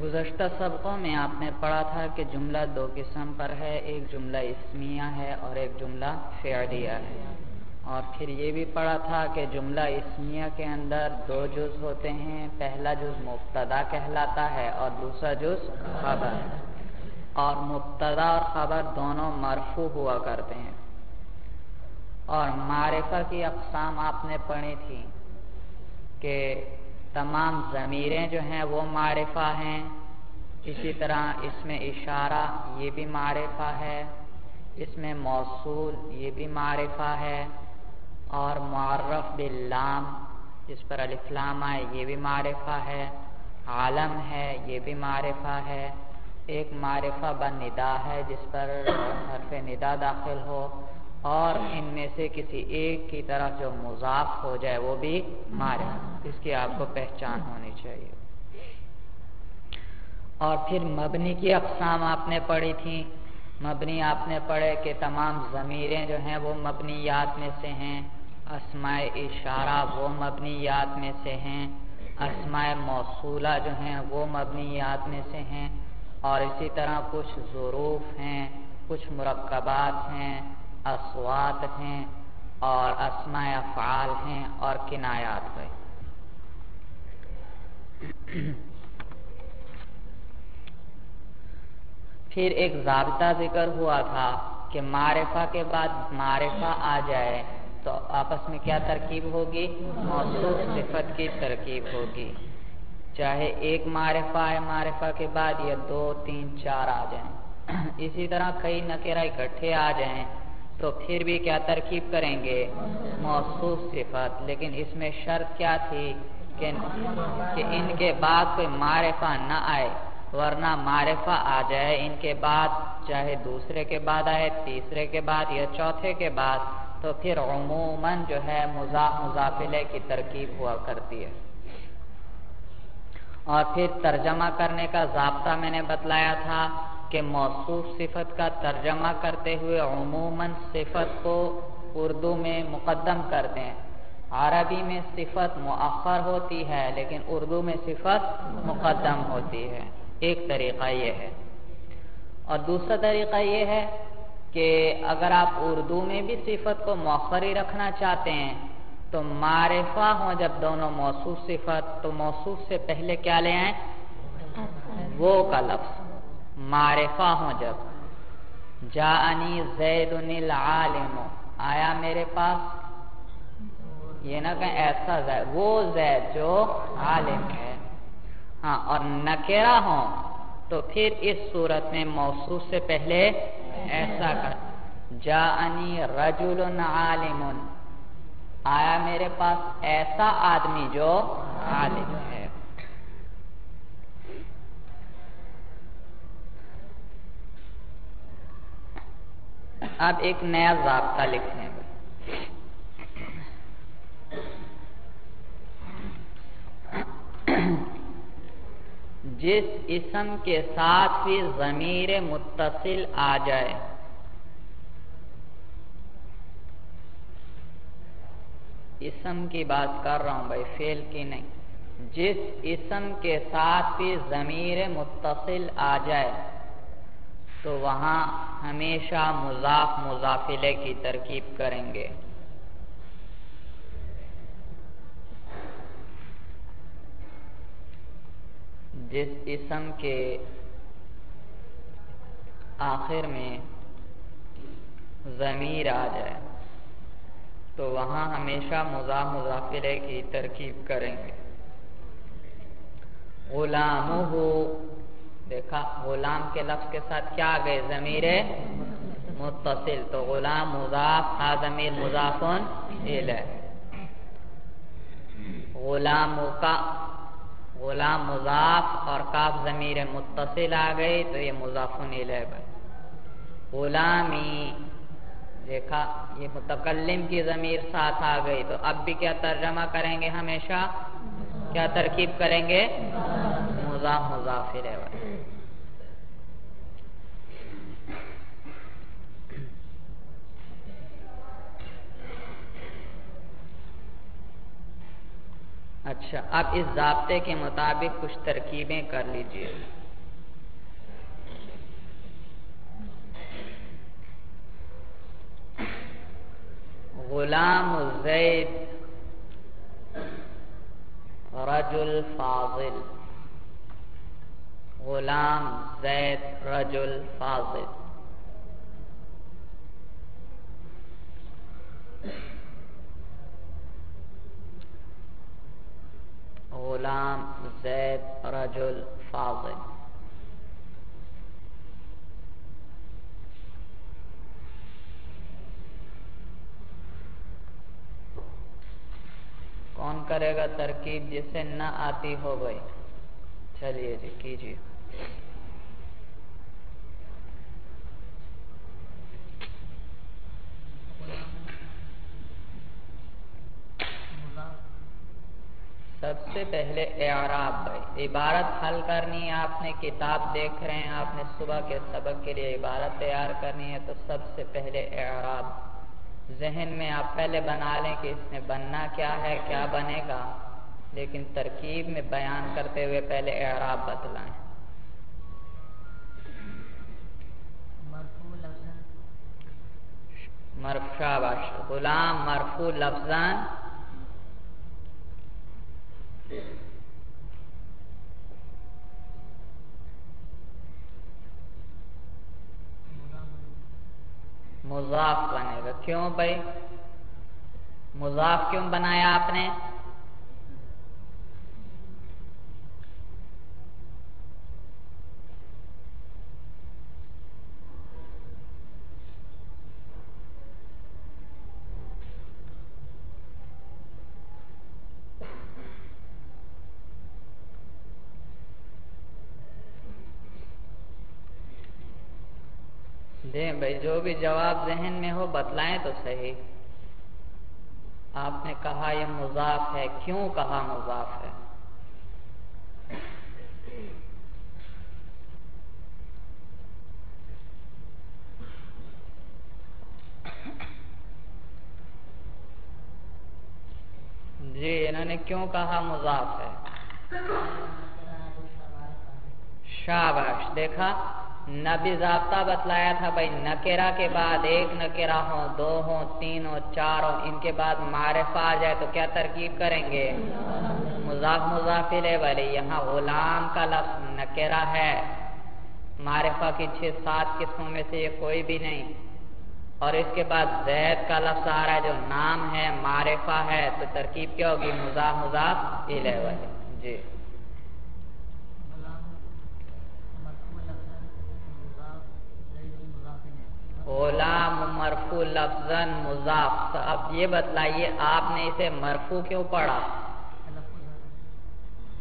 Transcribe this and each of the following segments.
گزشتہ سبقوں میں آپ نے پڑھا تھا کہ جملہ دو قسم پر ہے، ایک جملہ اسمیہ ہے اور ایک جملہ فعلیہ ہے، اور پھر یہ بھی پڑھا تھا کہ جملہ اسمیہ کے اندر دو جز ہوتے ہیں، پہلا جز مبتدا کہلاتا ہے اور دوسرا جز خبر، اور مبتدا اور خبر دونوں مرفوع ہوا کرتے ہیں۔ اور معرفہ کی اقسام آپ نے پڑھی تھی کہ تمام ضمیریں جو ہیں وہ معرفہ ہیں، اسی طرح اس میں اشارہ یہ بھی معرفہ ہے، اس میں موصول یہ بھی معرفہ ہے، اور معرف باللام جس پر الف لام آئے یہ بھی معرفہ ہے، عالم ہے یہ بھی معرفہ ہے، ایک معرفہ بالندا ہے جس پر حرف ندا داخل ہو، اور ان میں سے کسی ایک کی طرف جو مضاف ہو جائے وہ بھی معرفہ، اس کی آپ کو پہچان ہونی چاہیے۔ اور پھر مبنی کی اقسام آپ نے پڑھی تھیں۔ مبنی آپ نے پڑھے کہ تمام ضمیریں جو ہیں وہ مبنیات میں سے ہیں، اسماء اشارہ وہ مبنیات میں سے ہیں، اسماء موصولہ جو ہیں وہ مبنیات میں سے ہیں، اور اسی طرح کچھ ظروف ہیں، کچھ مرکبات ہیں، اصوات ہیں، اور اسماء افعال ہیں اور کنایات ہیں۔ پھر ایک ضابطہ ذکر ہوا تھا کہ معرفہ کے بعد معرفہ آ جائے تو آپس میں کیا ترکیب ہوگی؟ موصوف صفت کی ترکیب ہوگی، چاہے ایک معرفہ ہے معرفہ کے بعد یا دو تین چار آ جائیں، اسی طرح کئی نکرہ اکٹھے آ جائیں تو پھر بھی کیا ترکیب کریں گے؟ موصوف صفت، لیکن اس میں شرط کیا تھی کہ ان کے بعد کوئی معرفہ نہ آئے، ورنہ معرفہ آ جائے ان کے بعد، چاہے دوسرے کے بعد آئے، تیسرے کے بعد یا چوتھے کے بعد، تو پھر عموماً جو ہے مضاف مضاف الیہ کی ترکیب ہوا کرتی ہے۔ اور پھر ترجمہ کرنے کا ضابطہ میں نے بتلایا تھا کہ موصوف صفت کا ترجمہ کرتے ہوئے عموماً صفت کو اردو میں مقدم کرتے ہیں، عربی میں صفت مؤخر ہوتی ہے لیکن اردو میں صفت مقدم ہوتی ہے، ایک طریقہ یہ ہے۔ اور دوسرا طریقہ یہ ہے کہ اگر آپ اردو میں بھی صفت کو مؤخر ہی رکھنا چاہتے ہیں تو معرفہ ہوں جب دونوں موصوف صفت تو موصوف سے پہلے کیا لے آئیں؟ وہ کا لفظ، معرفہ ہوں جب جاءنی زید العالم، آیا میرے پاس، یہ نہ کہیں ایسا زید، وہ زید جو عالم ہے، ہاں، اور نکرہ ہوں تو پھر اس صورت میں موصوف سے پہلے ایسا کر، جاءنی رجل عالم، آیا میرے پاس ایسا آدمی جو عالم ہے۔ اب ایک نیا ضابطہ لکھیں، جس اسم کے ساتھ بھی ضمیر متصل آ جائے، اسم کی بات کر رہا ہوں بھائی، فعل کی نہیں، جس اسم کے ساتھ بھی ضمیر متصل آ جائے تو وہاں ہمیشہ مضاف مضاف الیہ کی ترکیب کریں گے۔ جس اسم کے آخر میں ضمیر آ جائے تو وہاں ہمیشہ مضاف مضاف الیہ کی ترکیب کریں گے۔ غلامہ، دیکھا غلام کے لفظ کے ساتھ کیا آ گئے؟ ضمیر متصل، تو غلام مضاف، ہا ضمیر مضاف الیہ، غلام کا غلام مضاف اور کاف ضمیر متصل آ گئی تو یہ مضاف الیہ بن۔ غلامی، دیکھا یہ متکلم کی ضمیر ساتھ آ گئی تو اب بھی کیا ترجمہ کریں گے؟ ہمیشہ کیا ترکیب کریں گے؟ مضاف مضاف الیہ بن۔ اچھا، اب اس ضابطے کے مطابق کچھ ترکیبیں کر لیجئے. غلام زید رجل فاضل. غلام زید رجل فاضل. غلام زید رجل فاضل. کون کرے گا ترکیب جسے نہ آتی ہو بھائی؟ چلیے جی کیجیے. سب سے پہلے اعراب بھائی، عبارت حل کرنی ہے. آپ نے کتاب دیکھ رہے ہیں، آپ نے صبح کے سبق کے لیے عبارت تیار کرنی ہے، تو سب سے پہلے اعراب ذہن میں آپ پہلے بنا لیں کہ اس میں بننا کیا ہے، کیا بنے گا، لیکن ترکیب میں بیان کرتے ہوئے پہلے اعراب بتلائیں. شاباش. غلام مرفوع لفظاً مضاف بنے گا. کیوں بھائی مضاف کیوں بنایا آپ نے؟ دیں بھائی، جو بھی جواب ذہن میں ہو بتلائیں تو صحیح. آپ نے کہا یہ مضاف ہے، کیوں کہا مضاف ہے؟ جی انہوں نے کیوں کہا مضاف ہے؟ شاباش. دیکھا نبی ضابطہ بتلایا تھا بھائی، نکرہ کے بعد ایک نکرہ ہو، دو ہو، تین ہو، چار ہو، ان کے بعد معرفہ آ جائے تو کیا ترکیب کریں گے؟ مضاف مضاف الیہ. والی یہاں غلام کا لفظ نکرہ ہے، معرفہ کی 6-7 قسموں میں سے یہ کوئی بھی نہیں، اور اس کے بعد زید کا لفظ آ رہا ہے جو نام ہے، معرفہ ہے، تو ترکیب کیا ہوگی؟ مضاف مضاف الیہ. والی جی غلام مرفوع لفظاً مضاف. اب یہ بتلائیے آپ نے اسے مرفوع کیوں پڑھا؟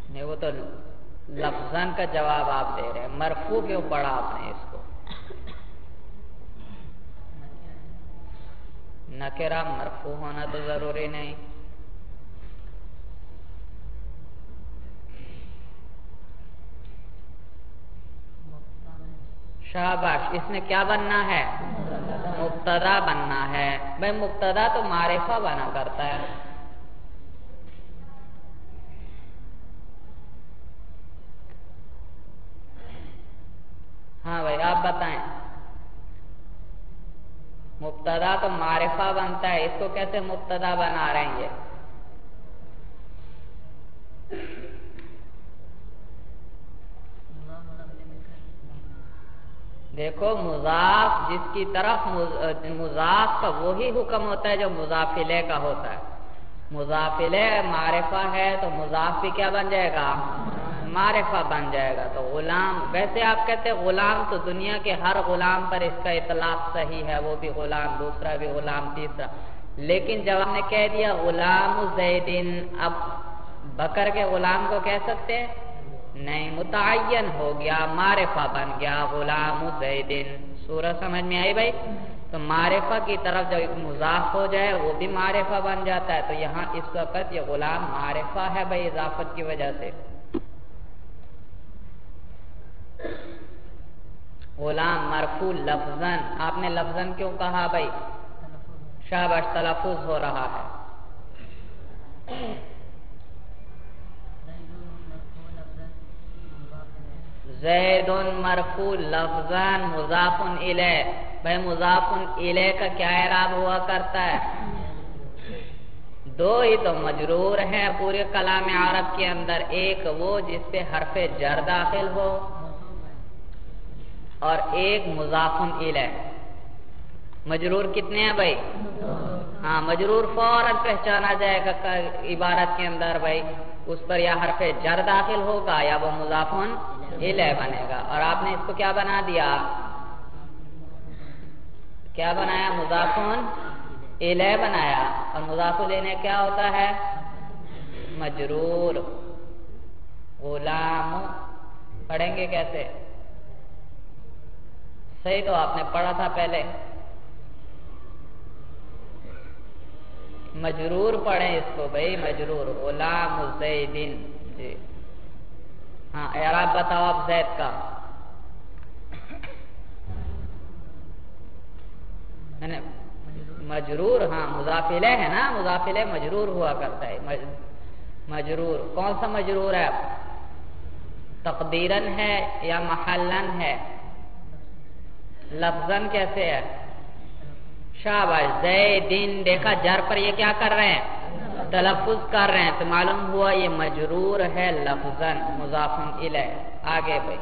نہیں وہ تو لفظاً کا جواب آپ دے رہے ہیں، مرفوع کیوں پڑھا آپ نے اس کو؟ نکرہ مرفوع ہونا تو ضروری نہیں. شاباش. اس نے کیا بننا ہے؟ مبتدا بننا ہے. بھائی مبتدا تو معرفہ بنا کرتا ہے. ہاں بھائی آپ بتائیں. مبتدا تو معرفہ بنتا ہے، اس کو کیسے مبتدا بنا رہے ہیں یہ؟ دیکھو مضاف جس کی طرف مضاف کا وہی حکم ہوتا ہے جو مضاف الیہ کا ہوتا ہے. مضاف الیہ معرفہ ہے تو مضاف بھی کیا بن جائے گا؟ معرفہ بن جائے گا. تو غلام، ویسے آپ کہتے ہیں غلام تو دنیا کے ہر غلام پر اس کا اطلاق صحیح ہے، وہ بھی غلام، دوسرا بھی غلام، تیسرا. لیکن جب ہم نے کہہ دیا غلام زیدن، اب بکر کے غلام کو کہہ سکتے ہیں؟ نہیں، متعین ہو گیا، معرفہ بن گیا غلام زیدن. سورہ سمجھ میں آئی بھائی؟ تو معرفہ کی طرف جب مضاف ہو جائے وہ بھی معرفہ بن جاتا ہے. تو یہاں اس وقت یہ غلام معرفہ ہے بھائی اضافت کی وجہ سے. غلام مرفوع لفظاً، آپ نے لفظاً کیوں کہا بھائی؟ شاباش، تلفظ ہو رہا ہے. زید مرفوع لفظاً مضاف الیہ. بھائی مضاف الیہ کا کیا اعراب ہوا کرتا ہے؟ دو ہی تو مجرور ہیں پورے کلام عرب کے اندر، ایک وہ جس سے حرف جر داخل ہو اور ایک مضاف الیہ. مجرور کتنے ہیں بھائی؟ ہاں مجرور فوراً پہچانا جائے گا عبارت کے اندر بھائی اس پر یا حرف جر داخل ہوگا یا وہ مضاف الیہ بنے گا. اور آپ نے اس کو کیا بنا دیا؟ کیا بنایا؟ مضاف الیہ بنایا. اور مضاف الیہ کیا ہوتا ہے؟ مجرور. غلام پڑھیں گے کیسے؟ صحیح تو آپ نے پڑھا تھا پہلے. مجرور پڑھیں اس کو بھائی، مجرور. غلام زیدن. جی ہاں اعراب بتاؤ آپ زید کا. مجرور ہاں مضاف الیہ ہے نا، مضاف الیہ مجرور ہوا کرتا ہے. مجرور کون سا مجرور ہے؟ تقدیرن ہے یا محلن ہے؟ لفظن کیسے ہے؟ شاباش. زیدن دیکھا جر پر یہ کیا کر رہے ہیں؟ تلفظ کر رہے ہیں، تو معلوم ہوا یہ مجرور ہے لفظن مضاف الیہ. آگے بھائی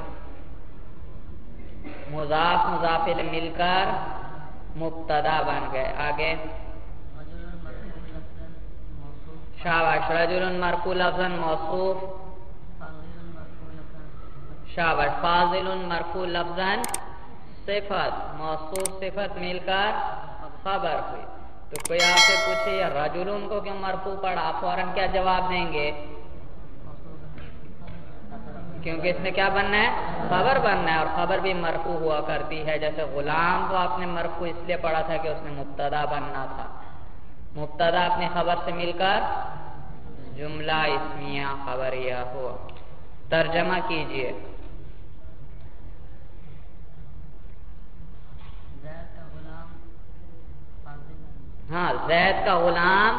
مضاف مضاف الیہ مل کر مبتدا بن گئے. آگے شاباش. رجل مرفوع لفظاً موصوف. شاباش. فاضل مرفوع لفظاً صفت. موصوف صفت مل کر خبر ہوئی. تو کوئی آپ سے پوچھے یا رجلون کو کیوں مرفوع پڑھا، آپ فوراً کیا جواب دیں گے؟ کیونکہ اس میں کیا بننا ہے؟ خبر بننا ہے. اور خبر بھی مرفوع ہوا کرتی ہے. جیسے غلام کو آپ نے مرفوع اس لیے پڑھا تھا کہ اس میں مبتدا بننا تھا. مبتدا اپنی خبر سے مل کر جملہ اسمیہ خبریہ ہوا. ترجمہ کیجئے. ہاں زید کا غلام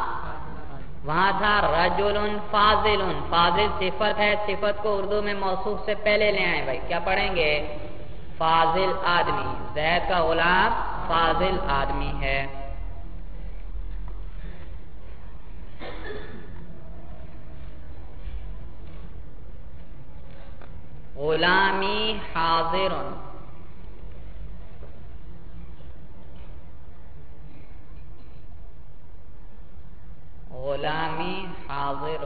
وہاں تھا رجل فاضل. فاضل صفت ہے، صفت کو اردو میں موصوف سے پہلے لے آئیں بھائی. کیا پڑھیں گے؟ فاضل آدمی. زید کا غلام فاضل آدمی ہے. غلامی حاضر. غلامی حاضر.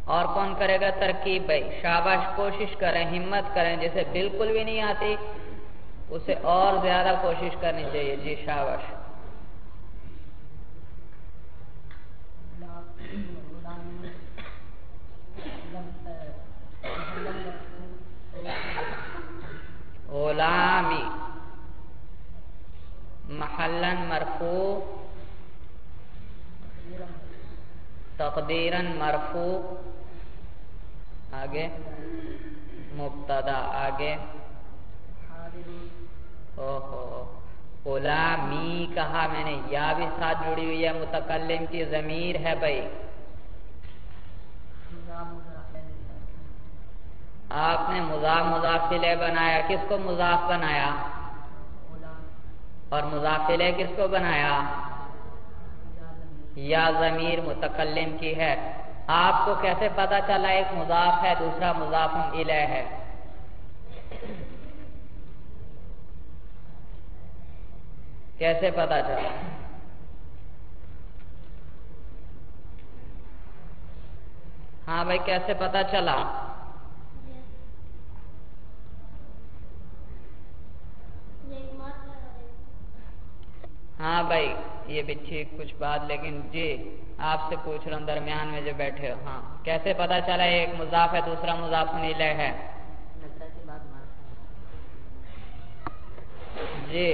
اور کون کرے گا ترکیب بھائی؟ شاباش. کوشش کریں، ہمت کریں. جسے بالکل بھی نہیں آتی اسے اور زیادہ کوشش کرنی چاہیے. جی شاباش. غلامی محلاً مرفوع تقدیراً مرفوع. آگے مبتدا. آگے غلامی کہا میں نے، یا بھی ساتھ جڑی ہوئی ہے، متکلم کی ضمیر ہے بھائی. آپ نے مضاف مضاف الیہ بنایا. کس کو مضاف بنایا؟ اور مضاف الیہ کس کو بنایا؟ یا ضمیر متکلم کی ہے. آپ کو کیسے پتا چلا ایک مضاف ہے دوسرا مضاف الیہ ہے؟ کیسے پتا چلا؟ ہاں بھائی کیسے پتا چلا؟ ہاں بھائی یہ بھی ٹھیک کچھ بات، لیکن جی آپ سے پوچھ رہا ہوں درمیان میں جو بیٹھے ہو. ہاں کیسے پتا چلا ایک مضاف ہے دوسرا مضاف الیہ ہے؟ جی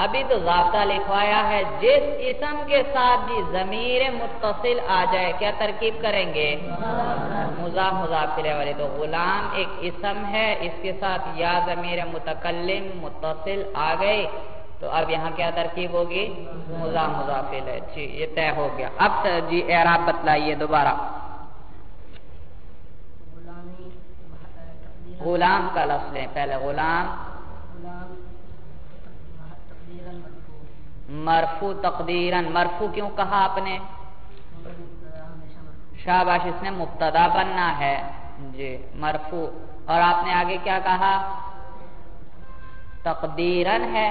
ابھی تو ضابطہ لکھوایا ہے جس اسم کے ساتھ بھی ضمیر متصل آ جائے کیا ترکیب کریں گے؟ مضاف مضاف الیہ والی. تو غلام ایک اسم ہے، اس کے ساتھ یا ضمیر متکلم متصل آ گئی تو اب یہاں کیا ترکیب ہوگی؟ مضاف مضاف الیہ. جی یہ طے ہو گیا. اب جی اعراب بتلائیے دوبارہ. غلام کا لفظ لیں پہلے، غلام مرفوع تقدیراً، مرفوع کیوں کہا آپ نے؟ شاباش، اس نے مبتدا بننا ہے جی مرفوع، اور آپ نے آگے کیا کہا؟ تقدیراً ہے،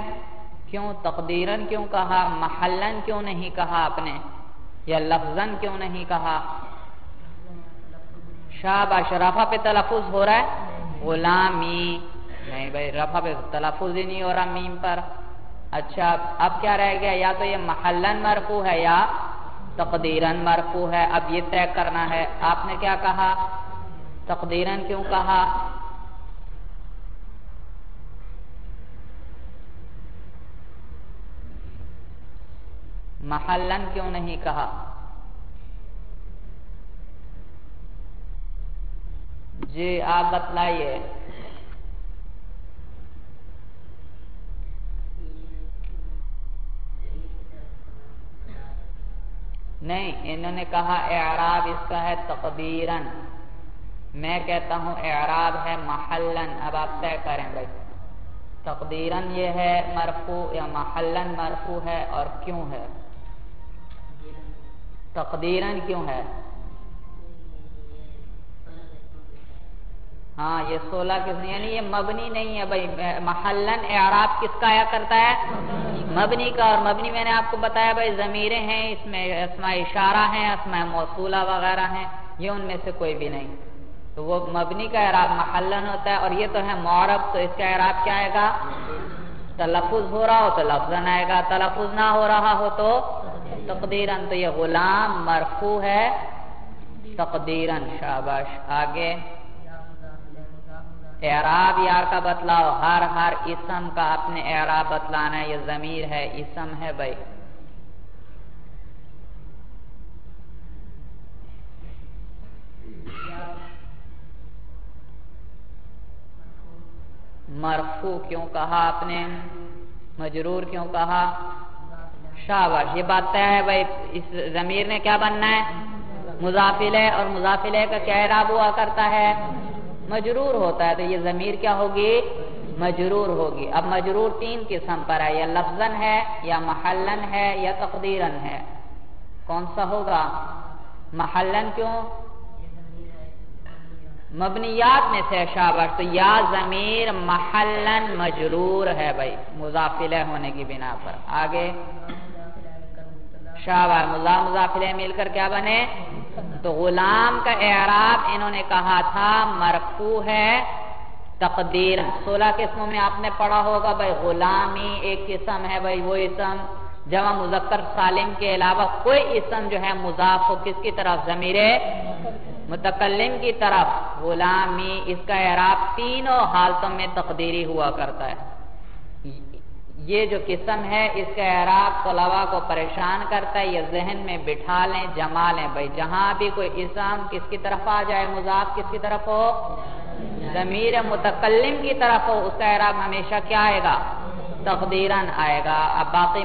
کیوں تقدیراً کیوں کہا؟ محلاً کیوں نہیں کہا آپ نے، یا لفظاً کیوں نہیں کہا؟ شاباش، رفع پہ تلفظ ہو رہا ہے؟ غلامی، نہیں بھائی رفع پہ تلفظ ہی نہیں ہو رہا میم پر۔ اچھا اب کیا رہ گیا؟ یا تو یہ محلاً مرفوع ہے یا تقدیراً مرفوع ہے، اب یہ طے کرنا ہے۔ آپ نے کیا کہا؟ تقدیراً کیوں کہا؟ محلاً کیوں نہیں کہا؟ جی آپ بتلائیے۔ نہیں، انہوں نے کہا اعراب اس کا ہے تقدیراً، میں کہتا ہوں اعراب ہے محلاً، اب آپ طے کریں بھائی تقدیراً یہ ہے مرفوع یا محلاً مرفوع ہے، اور کیوں ہے؟ تقدیراً کیوں ہے؟ ہاں یہ 16 کس نہیں، یعنی یہ مبنی نہیں ہے بھائی، محلاً اعراب کس کا آیا کرتا ہے؟ مبنی کا، اور مبنی میں نے آپ کو بتایا بھائی ضمیریں ہیں، اس میں اسماء اشارہ ہیں، اسماء موصولہ وغیرہ ہیں، یہ ان میں سے کوئی بھی نہیں، تو وہ مبنی کا اعراب محلاً ہوتا ہے، اور یہ تو ہے معرب، تو اس کا اعراب کیا آئے گا؟ تلفظ ہو رہا ہو تو لفظاً آئے گا، تلفظ نہ ہو رہا ہو تو تقدیراً، تو یہ غلام مرفوع ہے تقدیراً۔ شاباش، آگے اعراب یار کا بتلاؤ، ہر اسم کا اپنے اعراب بتلانا ہے، یہ ضمیر ہے، اسم ہے بھائی۔ مرفوع کیوں کہا آپ نے؟ مجرور کیوں کہا؟ شاباش، یہ بات طے ہے بھائی، اس ضمیر نے کیا بننا ہے؟ مضاف الیہ، اور مضاف الیہ کا کیا اعراب ہوا کرتا ہے؟ مجرور ہوتا ہے، تو یہ ضمیر کیا ہوگی؟ مجرور ہوگی۔ اب مجرور 3 قسم پر ہے، یا لفظاً ہے، یا محلاً ہے، یا تقدیراً ہے، کون سا ہوگا؟ محلاً کیوں؟ مبنیات میں سے شاباش، تو یا ضمیر محلاً مجرور ہے بھائی، مضاف الیہ ہونے کی بنا پر۔ آگے شاباش، مضاف الیہ مل کر کیا بنے؟ تو غلام کا اعراب انہوں نے کہا تھا مرفوع ہے تقدیراً۔ 16 قسموں میں آپ نے پڑھا ہوگا بھائی، غلامی ایک قسم ہے بھائی، وہ اسم جمع مذکر سالم کے علاوہ کوئی اسم جو ہے مضاف ہو کس کی طرف؟ ضمیر متکلم کی طرف، غلامی، اس کا اعراب تینوں حالتوں میں تقدیری ہوا کرتا ہے۔ یہ جو قسم ہے اس کا اعراب طلباء کو پریشان کرتا ہے، یہ ذہن میں بٹھا لیں، جما لیں بھائی، جہاں بھی کوئی اسم کس کی طرف آ جائے، مضاف کس کی طرف ہو؟ ضمیر متکلم کی طرف ہو، اس کا اعراب ہمیشہ کیا آئے گا؟ تقدیراً آئے گا۔ اب باقی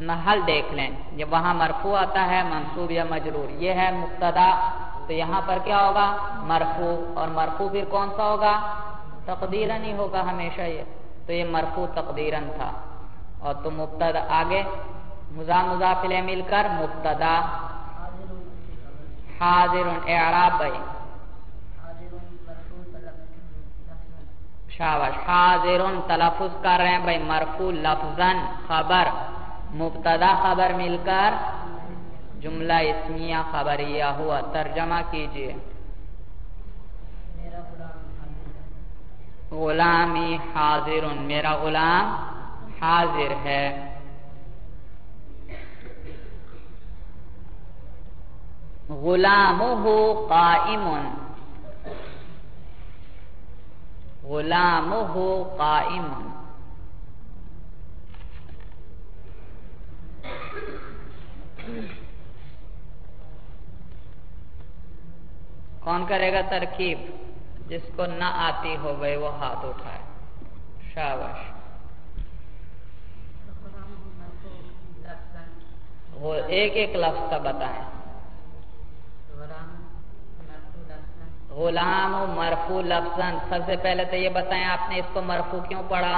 محل دیکھ لیں، جب وہاں مرفوع آتا ہے منصوب یا مجرور، یہ ہے مبتدا، تو یہاں پر کیا ہوگا؟ مرفوع، اور مرفوع پھر کون سا ہوگا؟ تقدیراً ہی ہوگا ہمیشہ، یہ تو یہ مرفوع تقدیراً تھا، اور تو مبتدا آگے مضاف الیہ مل کر مبتدا، حاضر اعراب بھائی، شاباش، حاضر تلفظ کر رہے ہیں بھائی، مرفوع لفظاً، خبر مبتدا خبر مل کر جملہ اسمیہ خبریہ ہوا، ترجمہ کیجئے۔ غلامی حاضر، میرا غلام حاضر ہے۔ غلامہ قائم، غلامہ قائم، کون کرے گا ترکیب؟ جس کو نہ آتی ہو بھائی وہ ہاتھ اٹھائے، شاباش۔ وہ ایک ایک لفظ کا بتائیں۔ غلام مرفوع لفظاً، سب سے پہلے تو یہ بتائیں آپ نے اس کو مرفوع کیوں پڑھا؟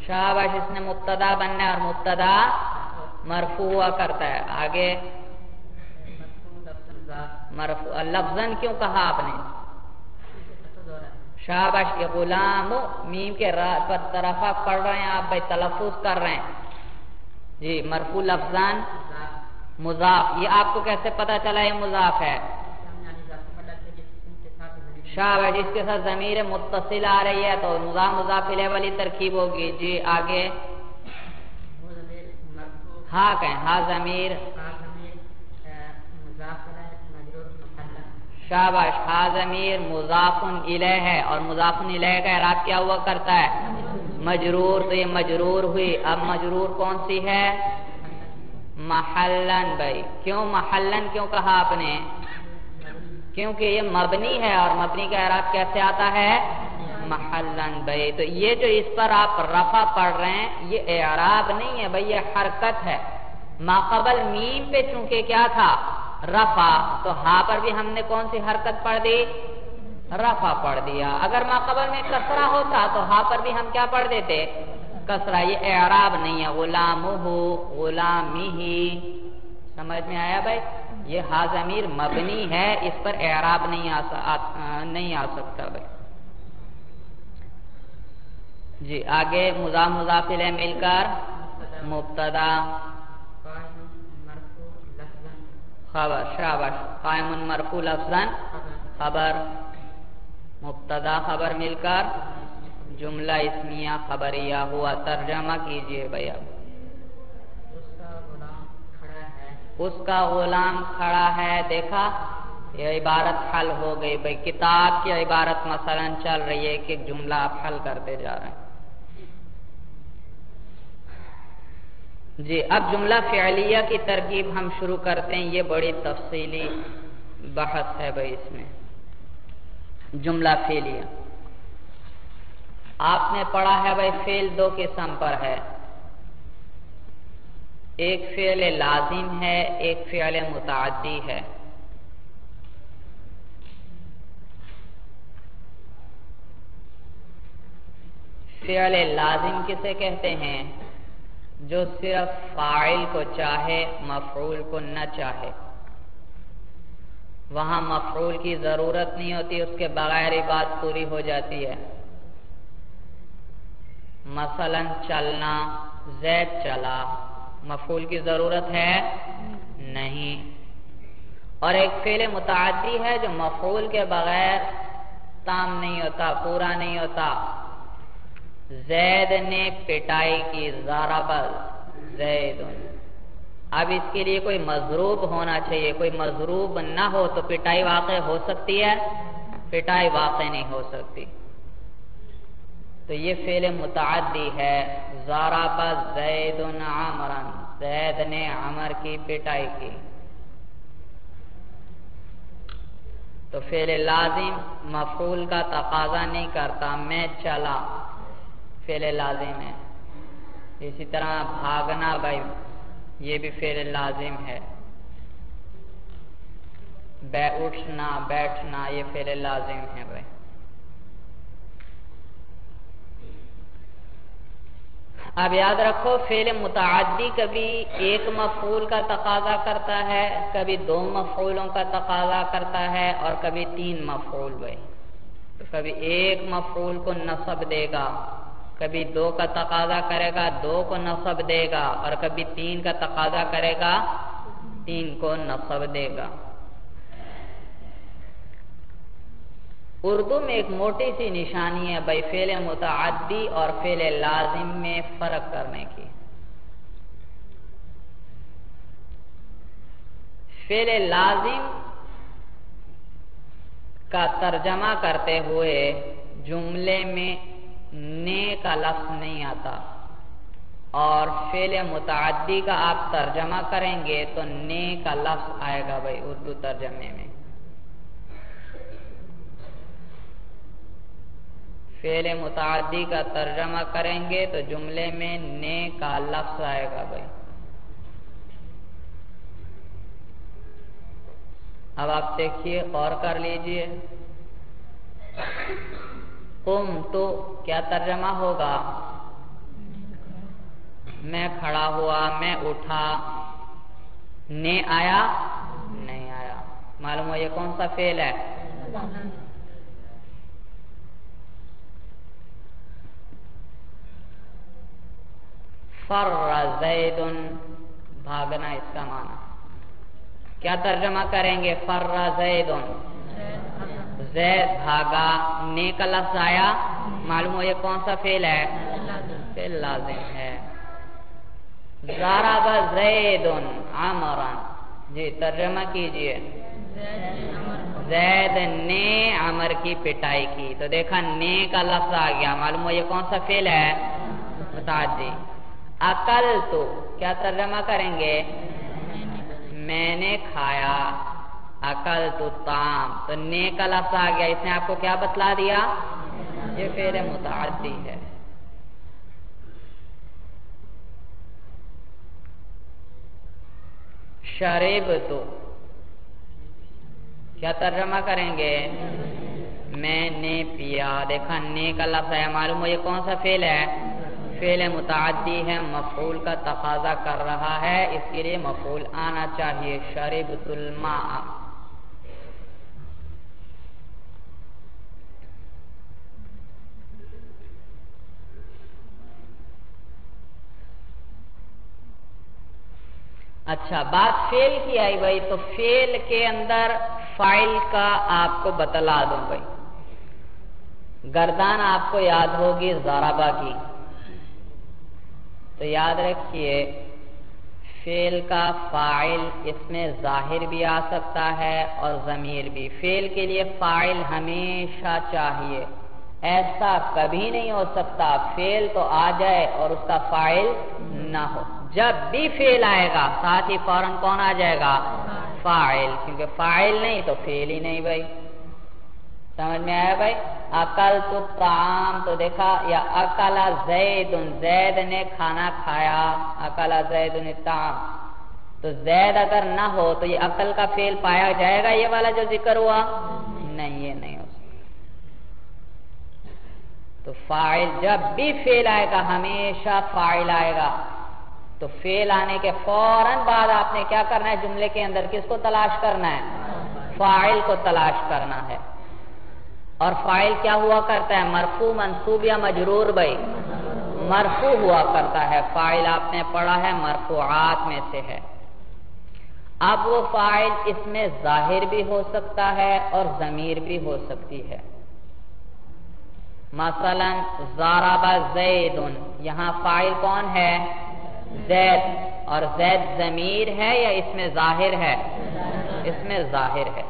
شاباش، اس نے مبتدا بننا ہے اور مبتدا مرفوع ہوا کرتا ہے. آگے مرفوع لفظاً کیوں کہا آپ نے؟ شاباش، یہ غلام میم کے پر طرفہ پڑھ رہے ہیں آپ بھائی، تلفظ کر رہے ہیں جی. مرفوع لفظاً مضاف، یہ آپ کو کیسے پتا چلا یہ مضاف ہے؟ شاباش، اس کے ساتھ ضمیر متصل آ رہی ہے تو مضاف مضاف الیہ والی ترکیب ہوگی جی. آگے ہاں کہیں، ہاں ضمیر، شاباش، ہاں ضمیر مضاف الیہ ہے اور مضاف الیہ کا اعراب کیا ہوا کرتا ہے؟ مجرور. تو یہ مجرور ہوئی. اب مجرور کون سی ہے؟ محلن. بھائی کیوں محلن کیوں کہا آپ نے؟ کیونکہ یہ مبنی ہے اور مبنی کا اعراب کیسے آتا ہے؟ محلن. بھائی تو یہ جو اس پر آپ رفع پڑھ رہے ہیں یہ اعراب نہیں ہے بھائی، یہ حرکت ہے. ماقبل میم پہ چونکہ کیا تھا؟ رفع، تو ہاں پر بھی ہم نے کون سی حرکت پڑھ دی؟ رفع پڑھ دیا. اگر ماقبل میں کسرہ ہوتا تو ہاں پر بھی ہم کیا پڑھ دیتے؟ کسرہ. یہ اعراب نہیں ہے. غلامہ، غلامہ. سمجھ میں آیا بھائی؟ یہ ہا ضمیر مبنی ہے، اس پر اعراب نہیں آ سکتا بھائی جی. آگے مضاف مضاف الیہ مل کر مبتدا خبر. شاباش، قائم مرفوع لفظاً خبر، مبتدا خبر مل کر جملہ اسمیہ خبریہ ہوا. ترجمہ کیجئے بھائی. اب اس کا غلام کھڑا ہے. دیکھا یہ عبارت حل ہو گئی بھائی. کتاب کی عبارت مثلا چل رہی ہے کہ جملہ آپ حل کرتے جا رہے ہیں جی. اب جملہ فعلیہ کی ترکیب ہم شروع کرتے ہیں. یہ بڑی تفصیلی بحث ہے بھائی اس میں. جملہ فعلیہ آپ نے پڑھا ہے بھائی، فعل دو قسم پر ہے. ایک فعل لازم ہے، ایک فعل متعدی ہے. فعل لازم کسے کہتے ہیں؟ جو صرف فاعل کو چاہے، مفعول کو نہ چاہے. وہاں مفعول کی ضرورت نہیں ہوتی، اس کے بغیر ہی بات پوری ہو جاتی ہے. مثلا چلنا، زید چلا، مفعول کی ضرورت ہے نہیں. اور ایک فعل متعدی ہے جو مفعول کے بغیر تام نہیں ہوتا، پورا نہیں ہوتا. زید نے پٹائی کی، ضرب زید. اب اس کے لیے کوئی مضروب ہونا چاہیے. کوئی مضروب نہ ہو تو پٹائی واقع ہو سکتی ہے؟ پٹائی واقع نہیں ہو سکتی. تو یہ فعل متعدی ہے. ضرب زید عمرا، زید نے عمر کی پٹائی کی. تو فعل لازم مفعول کا تقاضا نہیں کرتا. میں چلا فعل لازم ہے. اسی طرح بھاگنا بھائی، یہ بھی فعل لازم ہے. اٹھنا، بیٹھنا، یہ فعل لازم ہے بھائی. اب یاد رکھو فعل متعدی کبھی ایک مفعول کا تقاضا کرتا ہے، کبھی دو مفعولوں کا تقاضا کرتا ہے اور کبھی تین مفعول بھائی. تو کبھی ایک مفعول کو نصب دے گا، کبھی دو کا تقاضا کرے گا، دو کو نصب دے گا، اور کبھی تین کا تقاضا کرے گا، تین کو نصب دے گا. اردو میں ایک موٹی سی نشانی ہے بھائی فعل متعدی اور فعل لازم میں فرق کرنے کی. فعل لازم کا ترجمہ کرتے ہوئے جملے میں نے کا لفظ نہیں آتا، اور فعل متعدی کا آپ ترجمہ کریں گے تو نے کا لفظ آئے گا بھائی اردو ترجمے میں. فعل متعدی کا ترجمہ کریں گے تو جملے میں نے کا لفظ آئے گا بھائی. اب آپ دیکھیے، غور کر لیجئے، قمت کیا ترجمہ ہوگا؟ میں کھڑا ہوا، میں اٹھا، نے آیا؟ نہیں آیا۔ معلوم ہو یہ کون سا فعل ہے؟ فر زید، بھاگنا اس کا معنی کیا ترجمہ کریں گے؟ فر زید، زید بھاگا، نے کا لفظ آیا، معلوم ہو یہ کون سا فعل ہے؟ فعل لازم ہے۔ ضرب زید عمرا، جی ترجمہ کیجئے۔ زید نے عمر کی پٹائی کی، تو دیکھا نے کا لفظ آ گیا، معلوم ہو یہ کون سا فعل ہے؟ متعدی۔ اکلت کیا ترجمہ کریں گے؟ میں نے کھایا، اکلت الطعام، تو نے کا لفظ آ گیا، اس نے آپ کو کیا بتلا دیا؟ یہ فعل متعدی ہے۔ شربت کیا ترجمہ کریں گے؟ میں نے پیا، دیکھا نے کا لفظ ہے، معلوم ہو یہ کون سا فعل ہے؟ فعل متعدی ہے، مفعول کا تقاضا کر رہا ہے، اس کے لیے مفعول آنا چاہیے۔ شربت الماء، اچھا بات فعل کی آئی بھائی، تو فعل کے اندر فاعل کا آپ کو بتلا دوں بھائی۔ گردان آپ کو یاد ہوگی ضربہ کی، تو یاد رکھیے فعل کا فاعل اس میں ظاہر بھی آ سکتا ہے اور ضمیر بھی۔ فعل کے لیے فاعل ہمیشہ چاہیے، ایسا کبھی نہیں ہو سکتا فعل تو آ جائے اور اس کا فاعل نہ ہو۔ جب بھی فعل آئے گا ساتھ ہی فوراً کون آ جائے گا؟ فاعل، کیونکہ فاعل نہیں تو فعل ہی نہیں بھائی۔ سمجھ میں آیا بھائی؟ اکلت الطعام، تو دیکھا، یا اکل زید، زید نے کھانا کھایا، اکل زید الطعام، تو زید اگر نہ ہو تو یہ اکل کا فعل پایا جائے گا، یہ والا جو ذکر ہوا؟ نہیں، یہ نہیں ہو سکتا۔ تو فاعل جب بھی فعل آئے گا ہمیشہ فاعل آئے گا، تو فعل آنے کے فوراً بعد آپ نے کیا کرنا ہے؟ جملے کے اندر کس کو تلاش کرنا ہے؟ فاعل کو تلاش کرنا ہے۔ اور فاعل کیا ہوا کرتا ہے؟ مرفوع، منصوب یا مجرور بھائی؟ مرفوع ہوا کرتا ہے۔ فاعل آپ نے پڑھا ہے مرفوعات میں سے ہے۔ اب وہ فاعل اس میں ظاہر بھی ہو سکتا ہے اور ضمیر بھی ہو سکتی ہے۔ مثلا ضرب زید، یہاں فاعل کون ہے؟ زید، اور زید ضمیر ہے یا اس میں ظاہر ہے؟ اس میں ظاہر ہے۔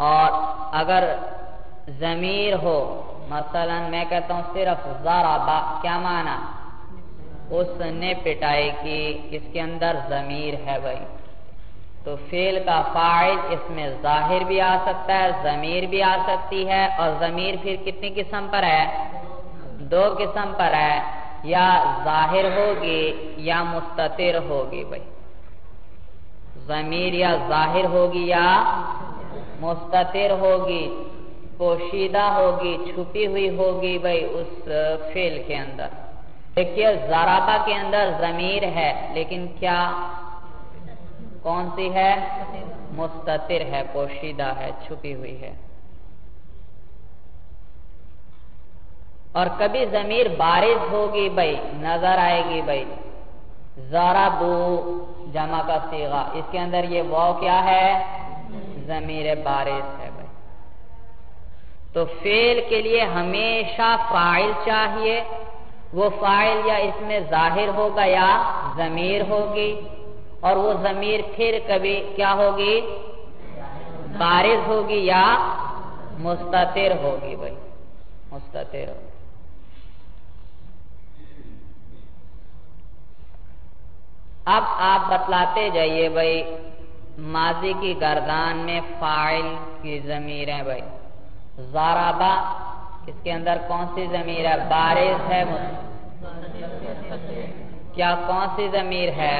اور اگر ضمیر ہو، مثلا میں کہتا ہوں صرف ضرب، کیا معنی؟ اس نے پٹائی کی، اس کے اندر ضمیر ہے بھائی، تو فعل کا فاعل اس میں ظاہر بھی آ سکتا ہے، ضمیر بھی آ سکتی ہے، اور ضمیر پھر کتنی قسم پر ہے؟ دو قسم پر ہے، یا ظاہر ہوگی یا مستتر ہوگی بھائی۔ ضمیر یا ظاہر ہوگی یا مستتر ہوگی، پوشیدہ ہوگی، چھپی ہوئی ہوگی بھائی اس فعل کے اندر۔ دیکھیے ضربہ کے اندر ضمیر ہے، لیکن کیا کون سی ہے؟ مستتر ہے، پوشیدہ ہے، چھپی ہوئی ہے۔ اور کبھی ضمیر بارز ہوگی بھائی، نظر آئے گی بھائی، ضربو جمع کا صیغہ، اس کے اندر یہ واو کیا ہے؟ ضمیر بارز ہے بھائی۔ تو فعل کے لیے ہمیشہ فاعل چاہیے، وہ فاعل یا اس میں ظاہر ہوگا یا ضمیر ہوگی، اور وہ ضمیر پھر کبھی کیا ہوگی؟ بارز ہوگی یا مستتر ہوگی بھائی، مستتر ہوگی۔ اب آپ بتلاتے جائیے بھائی، ماضی کی گردان میں فاعل کی ضمیر ہے بھائی، ضربہ اس کے اندر کون سی ضمیر ہے؟ بارز ہے، کیا کون سی ضمیر ہے؟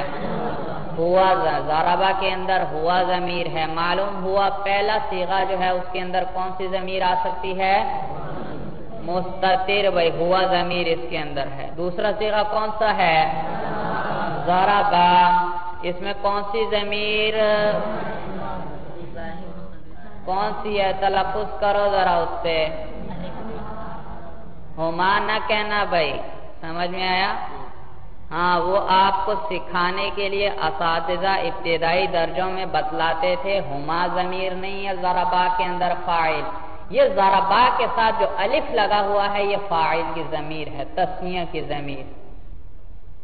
ہوا ضربہ کے اندر ہوا ضمیر ہے، معلوم ہوا پہلا صیغہ جو ہے اس کے اندر کون سی ضمیر آ سکتی ہے؟ مستتر، بھائی ہوا ضمیر اس کے اندر ہے۔ دوسرا صیغہ کون سا ہے؟ ضربہ، اس میں کون سی ضمیر کون سی ہے؟ تلفظ کرو ذرا اس سے، ہما نہ کہنا بھائی، سمجھ میں آیا؟ ہاں، وہ آپ کو سکھانے کے لیے اساتذہ ابتدائی درجوں میں بتلاتے تھے ہما ضمیر نہیں ہے ضربہ کے اندر فاعل، یہ ضربہ کے ساتھ جو الف لگا ہوا ہے یہ فاعل کی ضمیر ہے، تثنیہ کی ضمیر۔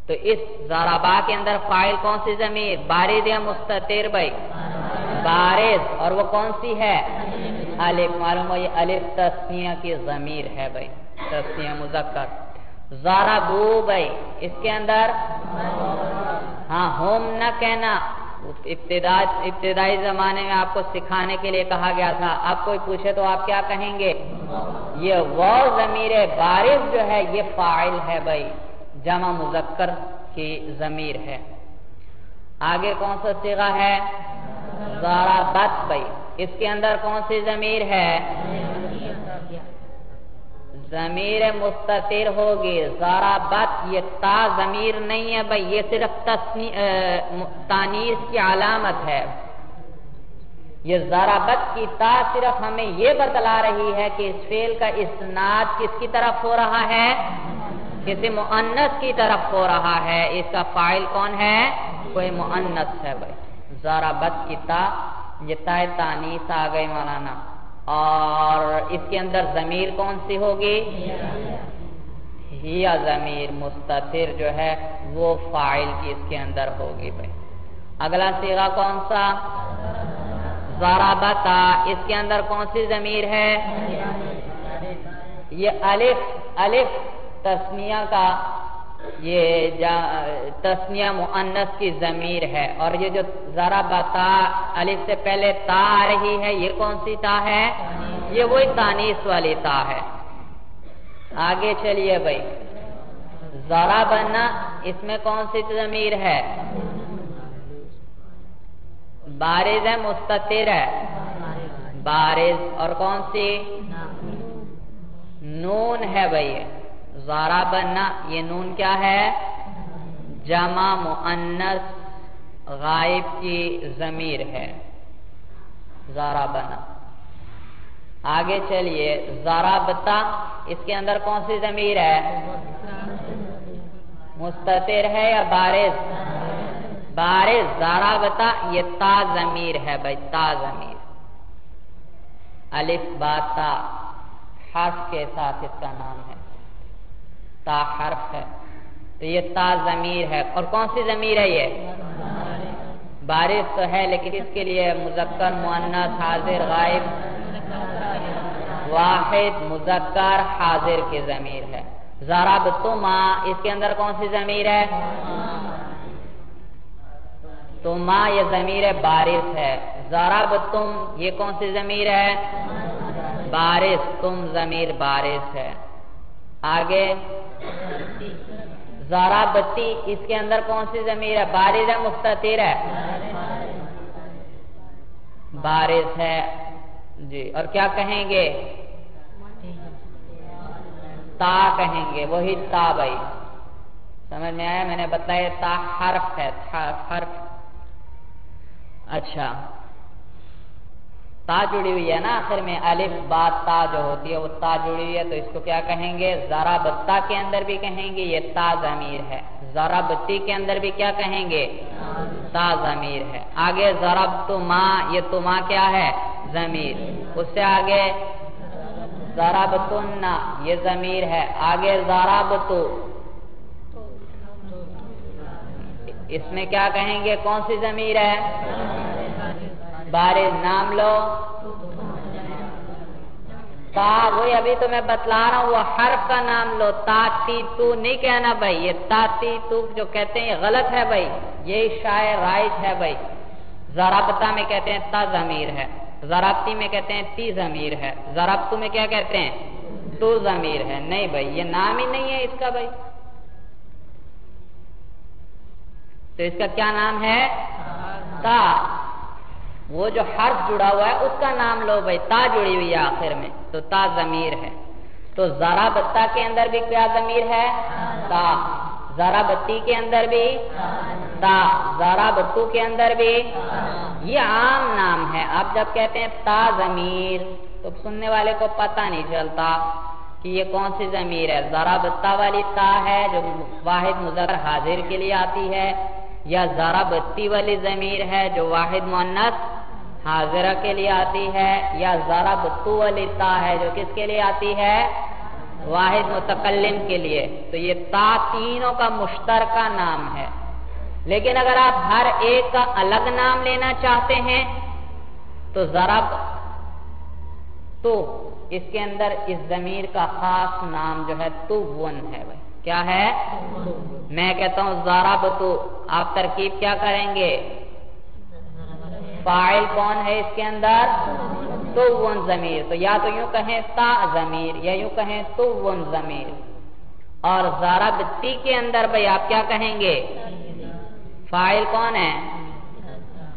تو اس ضربہ کے اندر فاعل کون سی ضمیر؟ بارز یا مستتر بھائی؟ بارز، اور وہ کون سی ہے؟ الف، معلوم ہو یہ الف تثنیہ کی ضمیر ہے بھائی، تثنیہ مذکر۔ ضربو بھائی اس کے اندر ہاں ہم نہ کہنا، ابتدائی زمانے میں آپ کو سکھانے کے لیے کہا گیا تھا، آپ کوئی پوچھے تو آپ کیا کہیں گے؟ یہ واو ضمیر بارز جو ہے یہ فاعل ہے بھائی، جمع مذکر کی ضمیر ہے۔ آگے کون سا صیغہ ہے؟ ضربت بھائی، اس کے اندر کون سی ضمیر ہے؟ ضمیر مستتر ہوگی، ضربت، یہ تا ضمیر نہیں ہے بھائی، یہ صرف تانیث کی علامت ہے۔ یہ ضربت کی تا صرف ہمیں یہ بتلا رہی ہے کہ اس فعل کا اسناد کس کی طرف ہو رہا ہے؟ کسی مؤنث کی طرف ہو رہا ہے، اس کا فاعل کون ہے؟ کوئی مؤنث ہے بھائی۔ ضربت کی تا، یہ تا تانیث آ گئی مولانا، اور اس کے اندر ضمیر کون سی ہوگی؟ ہی ضمیر مستتر جو ہے وہ فاعل کی اس کے اندر ہوگی بھائی۔ اگلا صیغہ کون سا؟ ضربتا، اس کے اندر کون سی ضمیر ہے؟ یہ الف تثنیہ کا، یہ تثنیہ مؤنث کی ضمیر ہے، اور یہ جو ضربتا الف سے پہلے تا آ رہی ہے یہ کون سی تا ہے؟ یہ وہی تانیث والی تا ہے۔ آگے چلیے بھائی، ضربنا، اس میں کون سی ضمیر ہے؟ بارز ہے مستتر ہے؟ بارز، اور کون سی؟ نون ہے بھائی، ضربنا، یہ نون کیا ہے؟ جمع مؤنث غائب کی ضمیر ہے، ضربنا۔ آگے چلیے، ضربتا، اس کے اندر کون سی ضمیر ہے؟ مستتر ہے یا بارز؟ بارز، ضربتا، یہ تا ضمیر ہے بھائی، تا ضمیر، الف با تا حرف کے ساتھ اس کا نام ہے، تا حرف ہے، تو یہ تا ضمیر ہے، اور کون سی ضمیر ہے یہ؟ بارز تو ہے لیکن اس کے لیے مذکر مؤنث حاضر غائب واحد مذکر حاضر کی ضمیر ہے۔ ضربتما، اس کے اندر کون سی ضمیر ہے؟ تما، یہ ضمیر بارز ہے۔ ضربتم، یہ کون سی ضمیر ہے؟ بارز، تم ضمیر بارز ہے۔ آگے ضربتی، اس کے اندر کون سی ضمیر ہے؟ بارز ہے مستتر ہے؟ بارز ہے جی، اور کیا کہیں گے؟ تا کہیں گے، وہی تا بھائی، سمجھ میں آیا؟ میں نے بتایا تا حرف ہے، حرف۔ اچھا، تا جڑی ہوئی ہے نا آخر میں، الف با تا جو ہوتی ہے وہ تا جڑی ہوئی ہے، تو اس کو کیا کہیں گے؟ ضربتا کے اندر بھی کہیں گے یہ تا ضمیر ہے، ضربتی کے اندر بھی کیا کہیں گے؟ تا ضمیر ہے۔ آگے ضربتما، یہ تما کیا ہے؟ ضمیر، اس سے آگے ضربتن، یہ ضمیر ہے، آگے ضربتو، اس میں کیا کہیں گے؟ کون سی ضمیر ہے؟ بارز، نام لو، تا، وہی ابھی تو میں بتلا رہا ہوں، وہ حرف کا نام لو، تا تی تو نہیں کہنا بھائی، یہ تا تی تو جو کہتے ہیں یہ غلط ہے بھائی، یہی شاعر رائج ہے بھائی۔ ضربتا میں کہتے ہیں تا ضمیر ہے، ضربتی میں کہتے ہیں تی ضمیر ہے، ضربتو میں کیا کہتے ہیں؟ تو ضمیر ہے۔ نہیں بھائی، یہ نام ہی نہیں ہے اس کا بھائی۔ تو اس کا کیا نام ہے؟ تا. وہ جو حرف جڑا ہوا ہے اس کا نام لو بھائی، تا جڑی ہوئی ہے آخر میں تو تا ضمیر ہے. تو ضربتا کے اندر بھی کیا ضمیر ہے؟ تا. ضربتی کے اندر بھی تا. ضربتو کے اندر بھی. یہ عام نام ہے. آپ جب کہتے ہیں تا ضمیر تو سننے والے کو پتہ نہیں چلتا کہ یہ کون سی ضمیر ہے. ضربتا والی تا ہے جو واحد مذکر حاضر کے لیے آتی ہے، یا ضربتی والی ضمیر ہے جو واحد مؤنث حاضرہ کے لیے آتی ہے، یا ضربتو والی تا ہے جو کس کے لیے آتی ہے؟ واحد متکلم کے لیے. تو یہ تا تینوں کا مشترکہ نام ہے. لیکن اگر آپ ہر ایک کا الگ نام لینا چاہتے ہیں تو ضرب تو اس کے اندر اس ضمیر کا خاص نام جو ہے تون ہے. بھائی کیا ہے؟ میں کہتا ہوں ضربتو، آپ ترکیب کیا کریں گے؟ فاعل کون ہے اس کے اندر؟ تون ضمیر. تو یا تو یوں کہیں تا ضمیر یا یوں کہیں تون ضمیر. اور ضربتی کے اندر بھائی آپ کیا کہیں گے؟ فاعل کون ہے؟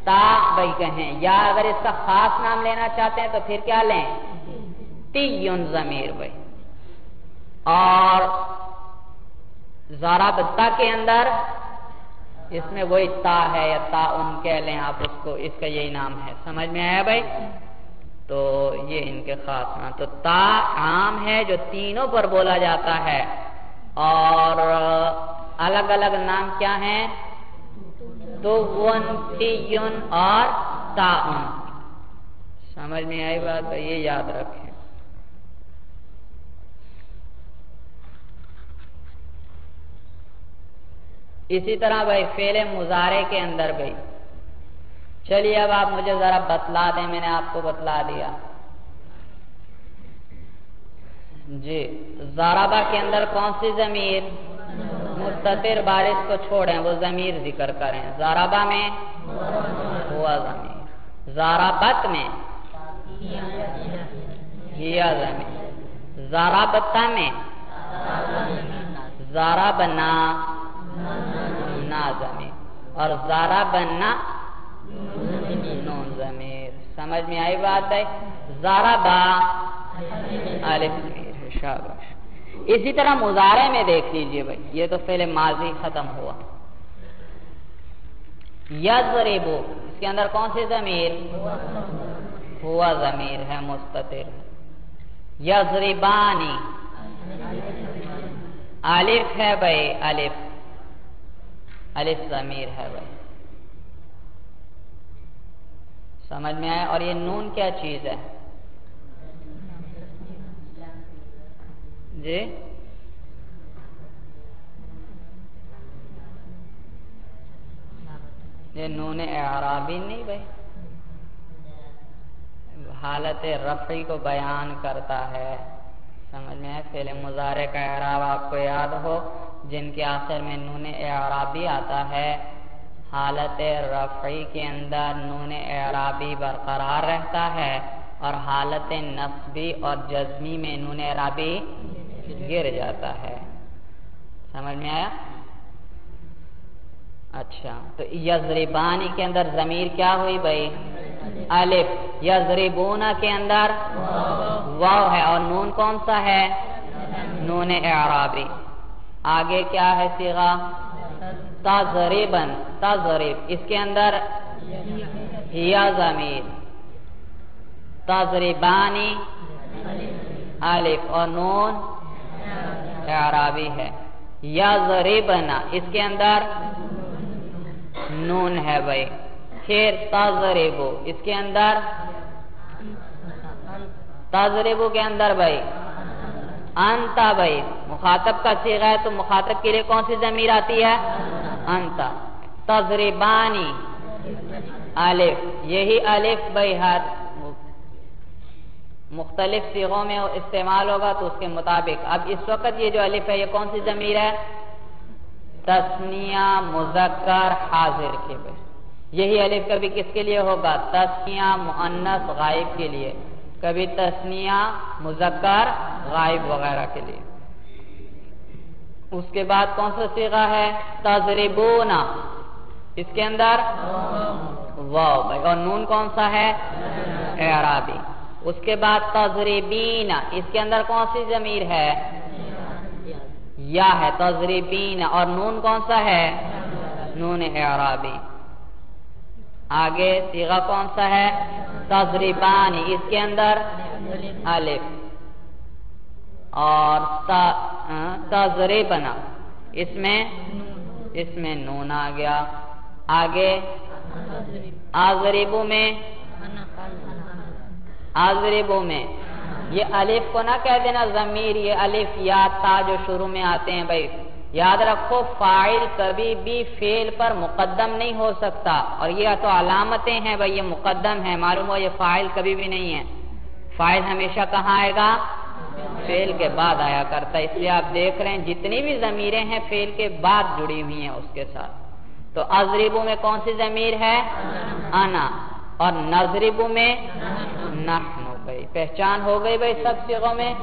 تا بھائی کہیں. یا اگر اس کا خاص نام لینا چاہتے ہیں تو پھر کیا لیں؟ تیون ضمیر. بھائی اور ضربتا کے اندر اس میں وہی تا ہے یا تا ان کہہ لیں آپ اس کو، اس کا یہی نام ہے. سمجھ میں آیا بھائی؟ تو یہ ان کے خاص نام. تو تا عام ہے جو تینوں پر بولا جاتا ہے، اور الگ الگ نام کیا ہیں؟ تون، تیون اور تاون. سمجھ میں آئی بات؟ یہ یاد رکھیں. اسی طرح بھائی فعل مضارع کے اندر بھائی چلیے اب آپ مجھے ذرا بتلا دیں. میں نے آپ کو بتلا دیا جی. ضربہ کے اندر کون سی ضمیر؟ مستتر بارش کو چھوڑیں، وہ ضمیر ذکر کریں. ضربہ میں ہوا ضمیر، ضربت میں ہیا ضمیر، ضربتا میں ضربنا نا ضمیر، اور ضربنا نون ضمیر. سمجھ میں آئی بات ہے؟ ضربا الف ضمیر ہے. شاباش. اسی طرح مضارع میں دیکھ لیجئے بھائی، یہ تو فعل ماضی ختم ہوا. یضربو، اس کے اندر کون سی ضمیر؟ ہوا ضمیر ہے مستتر. یضربانی الف ہے بھائی، الف الف ضمیر ہے بھائی. سمجھ میں آیا؟ اور یہ نون کیا چیز ہے جی؟ یہ نون اعرابی نہیں بھائی، حالت رفعی کو بیان کرتا ہے. سمجھ میں آیا؟ فعل مضارع کا اعراب آپ کو یاد ہو، جن کے آخر میں نون اعرابی آتا ہے، حالت رفعی کے اندر نون اعرابی برقرار رہتا ہے، اور حالت نصبی اور جزمی میں نون اعرابی گر جاتا ہے. سمجھ میں آیا؟ اچھا. تو یضربانی کے اندر ضمیر کیا ہوئی بھائی؟ الف. یضربونا کے اندر واو ہے، اور نون کون سا ہے؟ نون اعرابی. آگے کیا ہے صیغہ؟ تضریبن، تضریب. اس کے اندر ہیا ضمیر، تضریبانی الف، اور نون اعرابی ہے. یضربنا، اس کے اندر نون ہے بھائی. پھر تضربو، اس کے اندر تضربو کے اندر بھائی انتا. بھائی مخاطب کا صیغہ ہے تو مخاطب کے لیے کون سی ضمیر آتی ہے؟ انتا. تضربانی الف، یہی الف بھائی ہر مختلف صیغوں میں استعمال ہوگا تو اس کے مطابق. اب اس وقت یہ جو الف ہے یہ کون سی ضمیر ہے؟ تثنیہ مذکر حاضر کے بھائی. یہی الف کبھی کس کے لیے ہوگا؟ تثنیہ مؤنث غائب کے لیے، کبھی تثنیہ مذکر غائب وغیرہ کے لیے. اس کے بعد کون سا صیغہ ہے؟ تضربونا. اس کے اندر واو بھائی، اور نون کون سا ہے؟ اعرابی۔ اس کے بعد تضریبین، اس کے اندر کون سی ضمیر ہے؟ یا ہے، تضریبین، اور نون کون سا ہے؟ نون اعرابی۔ آگے صیغہ کون سا ہے؟ تضریبانی، اس کے اندر الف، اور تضریبنا، اس میں نون آ گیا۔ آگے آضربو میں یہ الف کو نہ کہہ دینا ضمیر، یہ الف یا تا جو شروع میں آتے ہیں بھائی، یاد رکھو فاعل کبھی بھی فعل پر مقدم نہیں ہو سکتا، اور یہ تو علامتیں ہیں بھائی، یہ مقدم ہے، معلوم ہو یہ فاعل کبھی بھی نہیں ہے۔ فاعل ہمیشہ کہاں آئے گا؟ فعل کے بعد آیا کرتا ہے، اس لیے آپ دیکھ رہے ہیں جتنی بھی ضمیریں ہیں فعل کے بعد جڑی ہوئی ہیں اس کے ساتھ۔ تو اضربو میں کون سی ضمیر ہے؟ انا، اور نضربو میں نحن۔ بھائی پہچان ہو گئی بھائی سب صیغوں میں؟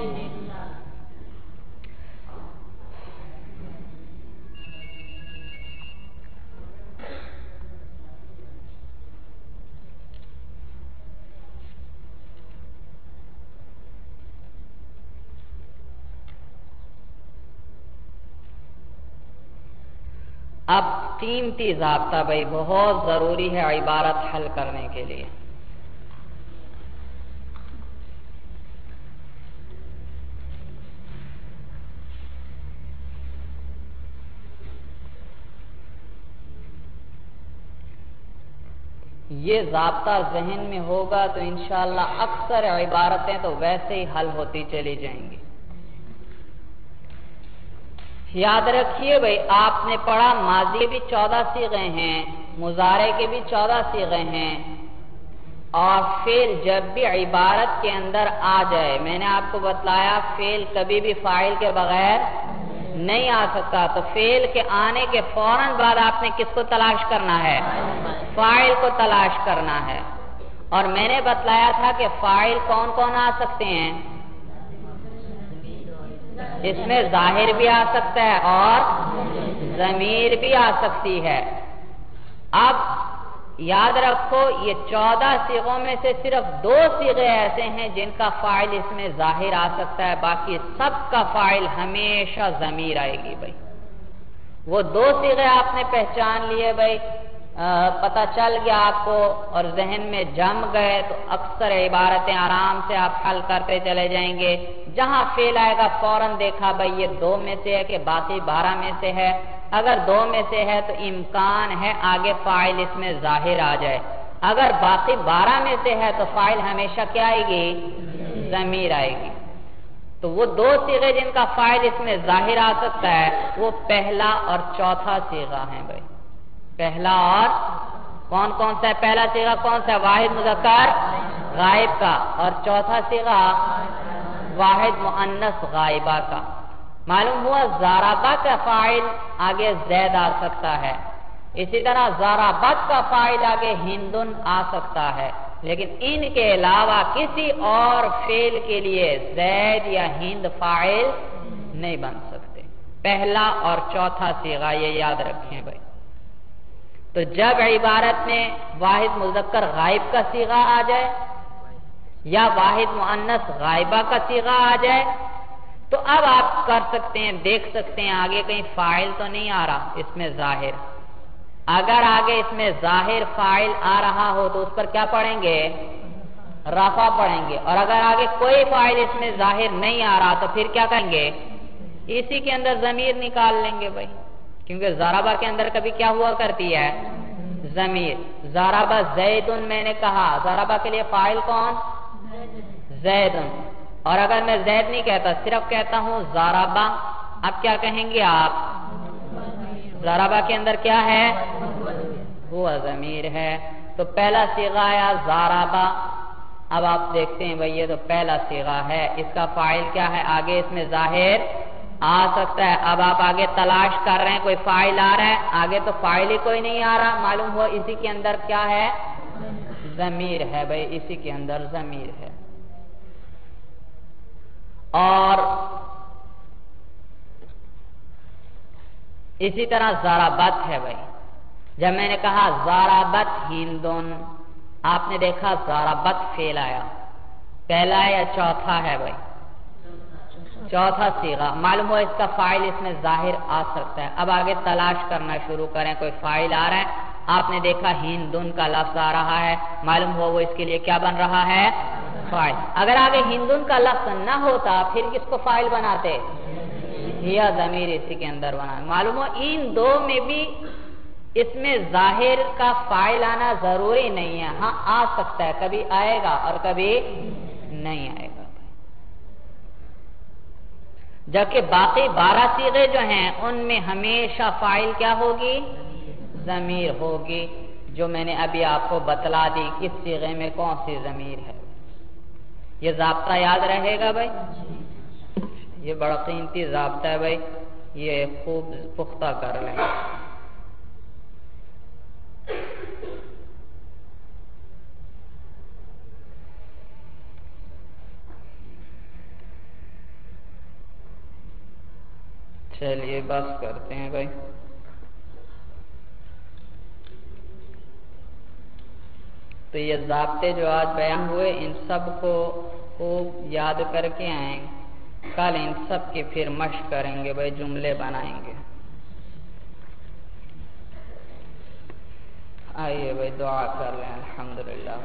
اب قیمتی ضابطہ بھائی بہت ضروری ہے عبارت حل کرنے کے لیے۔ یہ ضابطہ ذہن میں ہوگا تو انشاءاللہ اکثر عبارتیں تو ویسے ہی حل ہوتی چلی جائیں گی۔ یاد رکھیے بھائی، آپ نے پڑھا ماضی بھی 14 صیغے ہیں، مضارع کے بھی 14 صیغے ہیں، اور فعل جب بھی عبارت کے اندر آ جائے، میں نے آپ کو بتلایا فعل کبھی بھی فاعل کے بغیر نہیں آ سکتا، تو فعل کے آنے کے فوراً بعد آپ نے کس کو تلاش کرنا ہے؟ فاعل کو تلاش کرنا ہے۔ اور میں نے بتلایا تھا کہ فاعل کون کون آ سکتے ہیں؟ اس میں ظاہر بھی آ سکتا ہے اور ضمیر بھی آ سکتی ہے۔ اب یاد رکھو یہ 14 صیغوں میں سے صرف 2 صیغے ایسے ہیں جن کا فاعل اس میں ظاہر آ سکتا ہے، باقی سب کا فاعل ہمیشہ ضمیر آئے گی بھائی۔ وہ 2 صیغے آپ نے پہچان لیے بھائی، پتہ چل گیا آپ کو اور ذہن میں جم گئے تو اکثر عبارتیں آرام سے آپ حل کرتے چلے جائیں گے۔ جہاں فعل آئے گا فوراً دیکھا بھائی یہ 2 میں سے ہے کہ باقی 12 میں سے ہے، اگر 2 میں سے ہے تو امکان ہے آگے فاعل اس میں ظاہر آ جائے، اگر باقی 12 میں سے ہے تو فاعل ہمیشہ کیا آئے گی؟ ضمیر آئے گی۔ تو وہ 2 صیغے جن کا فاعل اس میں ظاہر آ سکتا ہے وہ پہلا اور چوتھا صیغہ ہیں بھائی۔ پہلا اور کون کون سا ہے؟ پہلا صیغہ کون سا ہے؟ واحد مذکر غائب کا، اور چوتھا صیغہ واحد مؤنث غائبہ کا۔ معلوم ہوا ضربہ کا فاعل آگے زید آ سکتا ہے، اسی طرح ضربت کا فاعل آگے ہندن آ سکتا ہے، لیکن ان کے علاوہ کسی اور فعل کے لیے زید یا ہند فاعل نہیں بن سکتے۔ پہلا اور چوتھا صیغہ یہ یاد رکھیں بھائی۔ تو جب عبارت میں واحد مذکر غائب کا صیغہ آ جائے یا واحد مؤنث غائبہ کا صیغہ آ جائے تو اب آپ کر سکتے ہیں، دیکھ سکتے ہیں آگے کہیں فاعل تو نہیں آ رہا اس میں ظاہر۔ اگر آگے اس میں ظاہر فاعل آ رہا ہو تو اس پر کیا پڑھیں گے؟ رفع پڑھیں گے، اور اگر آگے کوئی فاعل اس میں ظاہر نہیں آ رہا تو پھر کیا کریں گے؟ اسی کے اندر ضمیر نکال لیں گے بھائی، کیونکہ ضربہ کے اندر کبھی کیا ہوا کرتی ہے؟ ضمیر۔ ضربہ زیدن میں نے کہا، ضربہ کے لیے فاعل کون؟ زیدن۔ اور اگر میں زید نہیں کہتا صرف کہتا ہوں ضربہ، اب کیا کہیں گے آپ؟ ضربہ کے اندر کیا ہے؟ ہوا ضمیر ہے۔ تو پہلا صیغہ آیا ضربہ، اب آپ دیکھتے ہیں بھئی یہ تو پہلا صیغہ ہے، اس کا فاعل کیا ہے؟ آگے اس میں ظاہر آ سکتا ہے۔ اب آپ آگے تلاش کر رہے ہیں کوئی فاعل آ رہا ہے، آگے تو فاعل ہی کوئی نہیں آ رہا، معلوم ہوا اسی کے اندر کیا ہے؟ ضمیر ہے بھئی، اسی کے اندر ضمیر ہے۔ اور اسی طرح ضربت ہے بھائی، جب میں نے کہا ضربت ہندن، آپ نے دیکھا ضربت فعل آیا، پہلا یا چوتھا ہے بھائی؟ چوتھا صیغہ، معلوم ہوا اس کا فاعل اس میں ظاہر آ سکتا ہے۔ اب آگے تلاش کرنا شروع کریں، کوئی فاعل آ رہا ہے، آپ نے دیکھا ہندن کا لفظ آ رہا ہے، معلوم ہوا وہ اس کے لیے کیا بن رہا ہے؟ فاعل۔ اگر آگے ہندن کا لفظ نہ ہوتا پھر کس کو فاعل بناتے؟ یا ضمیر اسی کے اندر بنا۔ معلوم ہوا ان دو میں بھی اس میں ظاہر کا فاعل آنا ضروری نہیں ہے، ہاں آ سکتا ہے، کبھی آئے گا اور کبھی نہیں آئے گا۔ جبکہ باقی 12 صیغے جو ہیں ان میں ہمیشہ فاعل کیا ہوگی؟ ضمیر ہوگی، جو میں نے ابھی آپ کو بتلا دی کس صیغے میں کون سی ضمیر ہے۔ یہ ضابطہ یاد رہے گا بھائی؟ یہ بڑا قیمتی ضابطہ ہے بھائی، یہ خوب پختہ کر لیں۔ چلیے بس کرتے ہیں بھائی۔ تو یہ ضابطے جو آج بیان ہوئے ان سب کو خوب یاد کر کے آئیں، کل ان سب کی پھر مشق کریں گے بھائی، جملے بنائیں گے۔ آئیے بھائی دعا کر لیں۔ الحمدللہ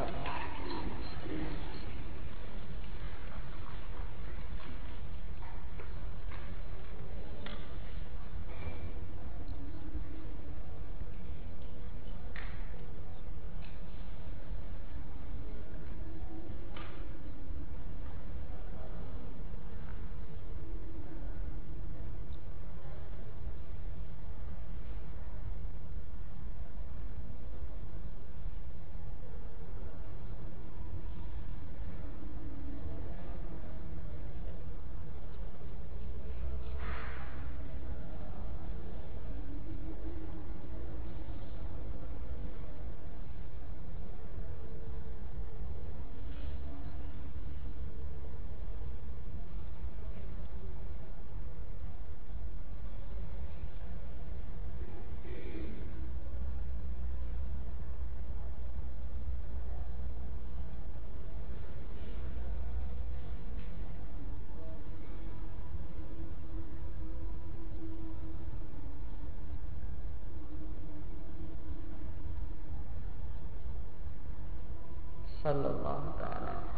صلی اللہ تعالی